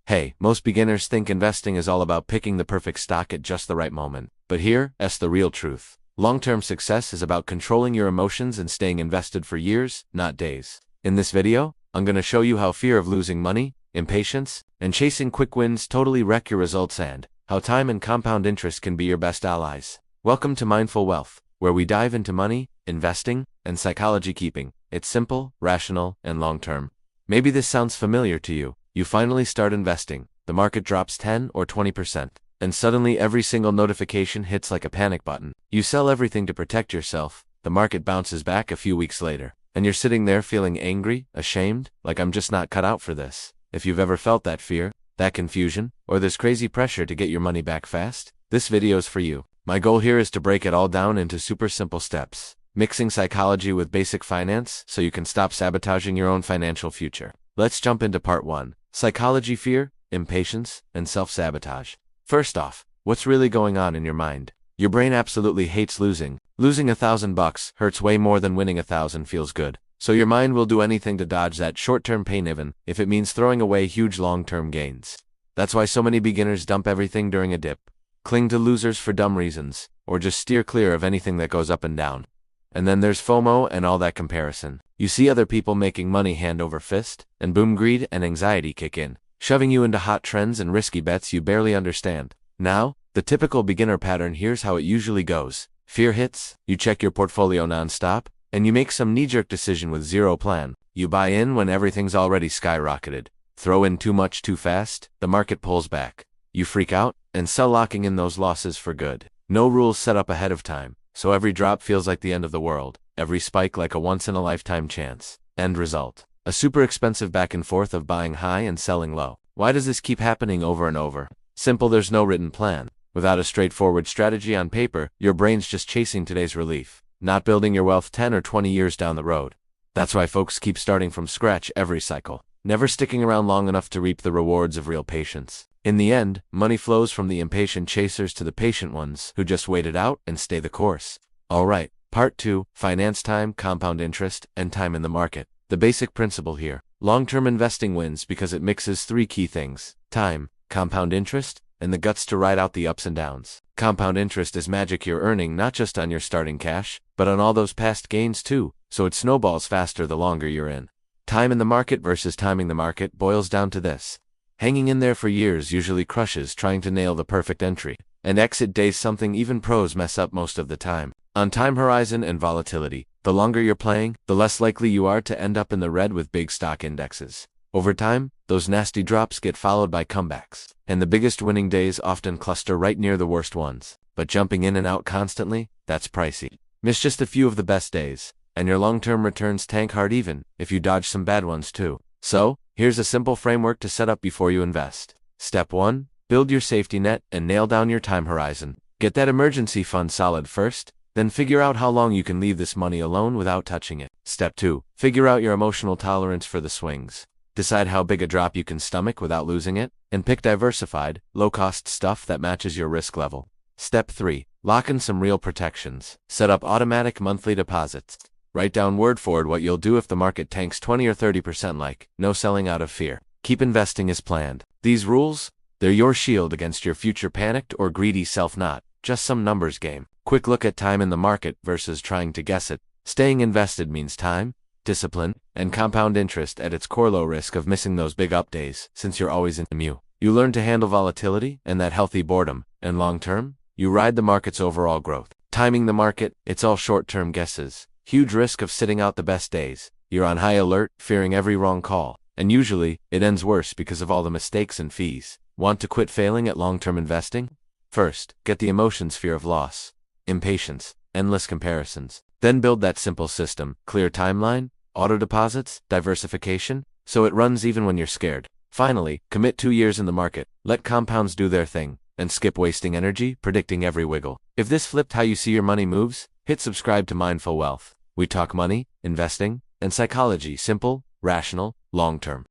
Hey, most beginners think investing is all about picking the perfect stock at just the right moment. But here's the real truth. Long-term success is about controlling your emotions and staying invested for years, not days. In this video, I'm going to show you how fear of losing money, impatience, and chasing quick wins totally wreck your results and how time and compound interest can be your best allies. Welcome to Mindful Wealth, where we dive into money, investing, and psychology keeping it simple, rational, and long-term. Maybe this sounds familiar to you. You finally start investing, the market drops 10 or 20%, and suddenly every single notification hits like a panic button. You sell everything to protect yourself, the market bounces back a few weeks later, and you're sitting there feeling angry, ashamed, like I'm just not cut out for this. If you've ever felt that fear, that confusion, or this crazy pressure to get your money back fast, this video's for you. My goal here is to break it all down into super simple steps, mixing psychology with basic finance so you can stop sabotaging your own financial future. Let's jump into part 1. Psychology, fear, impatience, and self-sabotage. First off, what's really going on in your mind? Your brain absolutely hates losing. Losing $1,000 hurts way more than winning 1,000 feels good. So your mind will do anything to dodge that short-term pain even if it means throwing away huge long-term gains. That's why so many beginners dump everything during a dip, cling to losers for dumb reasons, or just steer clear of anything that goes up and down. And then there's FOMO and all that comparison. You see other people making money hand over fist, and boom, greed and anxiety kick in, shoving you into hot trends and risky bets you barely understand. Now, the typical beginner pattern, here's how it usually goes. Fear hits, you check your portfolio non-stop, and you make some knee-jerk decision with zero plan. You buy in when everything's already skyrocketed. Throw in too much too fast, the market pulls back. You freak out, and sell, locking in those losses for good. No rules set up ahead of time, so every drop feels like the end of the world, every spike like a once-in-a-lifetime chance. End result: a super expensive back and forth of buying high and selling low. Why does this keep happening over and over? Simple, there's no written plan. Without a straightforward strategy on paper, your brain's just chasing today's relief, not building your wealth 10 or 20 years down the road. That's why folks keep starting from scratch every cycle, never sticking around long enough to reap the rewards of real patience. In the end, money flows from the impatient chasers to the patient ones who just wait it out and stay the course. Alright, part 2, finance, time, compound interest, and time in the market. The basic principle here. Long-term investing wins because it mixes 3 key things: time, compound interest, and the guts to ride out the ups and downs. Compound interest is magic you're earning not just on your starting cash, but on all those past gains too, so it snowballs faster the longer you're in. Time in the market versus timing the market boils down to this. Hanging in there for years usually crushes trying to nail the perfect entry and exit days, something even pros mess up most of the time. On time horizon and volatility, the longer you're playing, the less likely you are to end up in the red with big stock indexes. Over time, those nasty drops get followed by comebacks, and the biggest winning days often cluster right near the worst ones. But jumping in and out constantly, that's pricey. Miss just a few of the best days, and your long-term returns tank hard even if you dodge some bad ones too. So, here's a simple framework to set up before you invest. Step 1. Build your safety net and nail down your time horizon. Get that emergency fund solid first, then figure out how long you can leave this money alone without touching it. Step 2. Figure out your emotional tolerance for the swings. Decide how big a drop you can stomach without losing it, and pick diversified, low-cost stuff that matches your risk level. Step 3. Lock in some real protections. Set up automatic monthly deposits. Write down word for word what you'll do if the market tanks 20 or 30%, like no selling out of fear. Keep investing as planned. These rules, they're your shield against your future panicked or greedy self, not just some numbers game. Quick look at time in the market versus trying to guess it. Staying invested means time, discipline, and compound interest at its core. Low risk of missing those big up days since you're always in the mu. You learn to handle volatility and that healthy boredom, and long term, you ride the market's overall growth. Timing the market, it's all short-term guesses. Huge risk of sitting out the best days. You're on high alert, fearing every wrong call, and usually, it ends worse because of all the mistakes and fees. Want to quit failing at long-term investing? First, get the emotions: fear of loss, impatience, endless comparisons. Then build that simple system: clear timeline, auto deposits, diversification, so it runs even when you're scared. Finally, commit 2 years in the market. Let compounds do their thing, and skip wasting energy predicting every wiggle. If this flipped how you see your money moves, hit subscribe to Mindful Wealth. We talk money, investing, and psychology simple, rational, long-term.